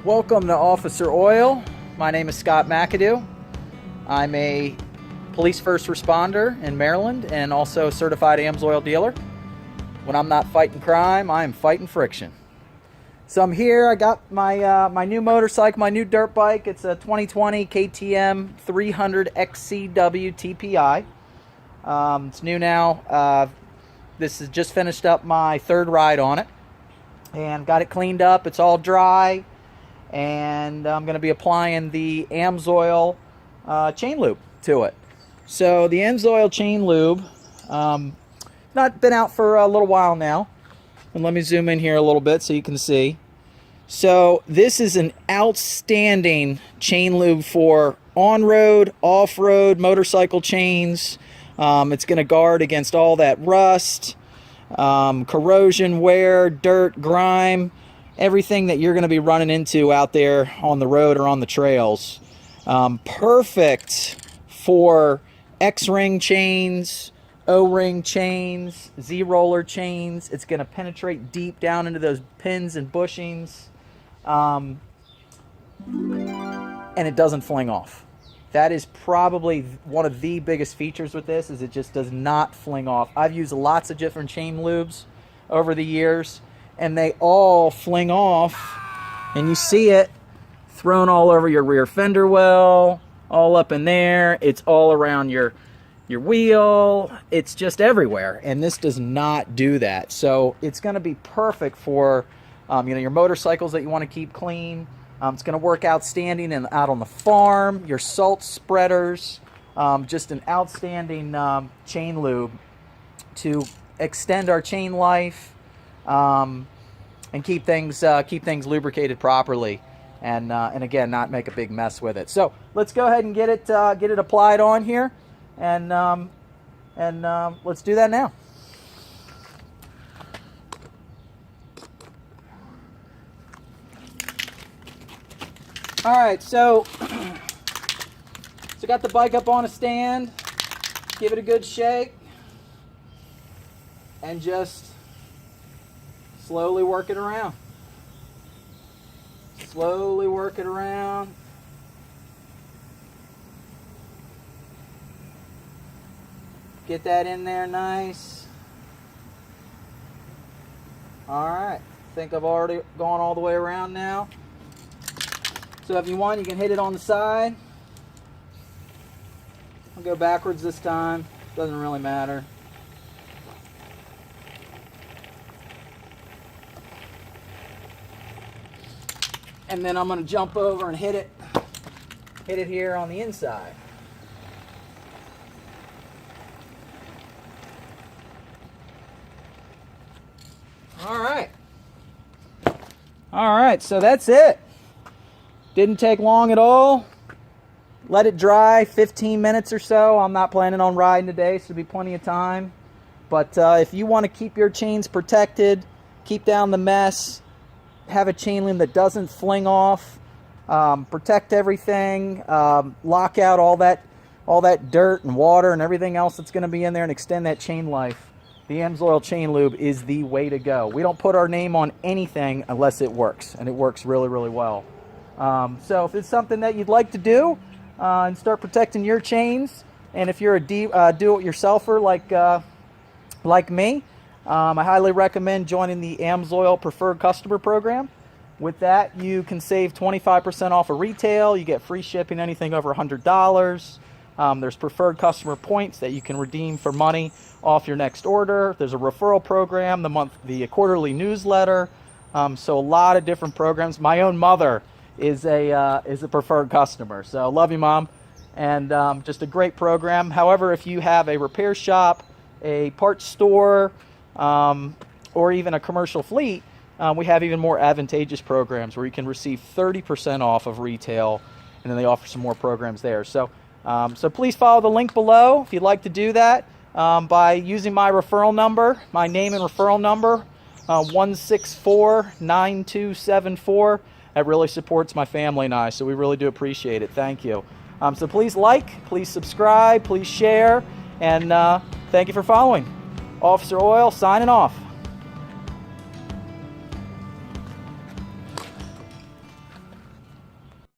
Welcome to Officer Oil. My name is Scott McAdoo. I'm a police first responder in Maryland and also a certified AMSOIL dealer. When I'm not fighting crime, I am fighting friction. So I'm here. I got my new motorcycle, my new dirt bike. It's a 2020 KTM 300 XCW TPI. It's new now. This is just finished up my third ride on it and got it cleaned up. It's all dry. And I'm going to be applying the AMSOIL chain lube to it. So the AMSOIL chain lube, not been out for a little while now. And let me zoom in here a little bit so you can see. So this is an outstanding chain lube for on-road, off-road motorcycle chains. It's going to guard against all that rust, corrosion, wear, dirt, grime, everything that you're going to be running into out there on the road or on the trails. Perfect for X-ring chains, O-ring chains, Z-roller chains. It's going to penetrate deep down into those pins and bushings. And it doesn't fling off. That is probably one of the biggest features with this, is it just does not fling off. I've used lots of different chain lubes over the years, and they all fling off, and you see it thrown all over your rear fender well, all up in there. It's all around your wheel. It's just everywhere, and this does not do that. So it's going to be perfect for your motorcycles that you want to keep clean. It's going to work outstanding and out on the farm, your salt spreaders. Just an outstanding chain lube to extend our chain life. And keep things lubricated properly, and again, not make a big mess with it. So let's go ahead and get it applied on here, and let's do that now. All right, so got the bike up on a stand. Give it a good shake, and just slowly work it around. Slowly work it around. Get that in there nice. Alright, I think I've already gone all the way around now. So if you want, you can hit it on the side. I'll go backwards this time. Doesn't really matter. And then I'm going to jump over and hit it here on the inside. All right, so that's it. Didn't take long at all. Let it dry 15 minutes or so. I'm not planning on riding today, so there'll be plenty of time. But if you want to keep your chains protected, keep down the mess, have a chain lube that doesn't fling off, protect everything, lock out all that dirt and water and everything else that's going to be in there, and extend that chain life, the AMSOIL chain lube is the way to go. We don't put our name on anything unless it works, and it works really, really well. So if it's something that you'd like to do and start protecting your chains, and if you're a do-it-yourselfer like me, I highly recommend joining the AMSOIL Preferred Customer Program. With that, you can save 25% off of retail. You get free shipping anything over $100. There's preferred customer points that you can redeem for money off your next order. There's a referral program, the quarterly newsletter. So a lot of different programs. My own mother is a preferred customer. So love you, Mom. And just a great program. However, if you have a repair shop, a parts store, or even a commercial fleet, we have even more advantageous programs where you can receive 30% off of retail, and then they offer some more programs there. So please follow the link below if you'd like to do that by using my referral number, my name and referral number, 1649274. That really supports my family and I, so we really do appreciate it. Thank you. So please like, please subscribe, please share, and thank you for following. Officer Oil signing off.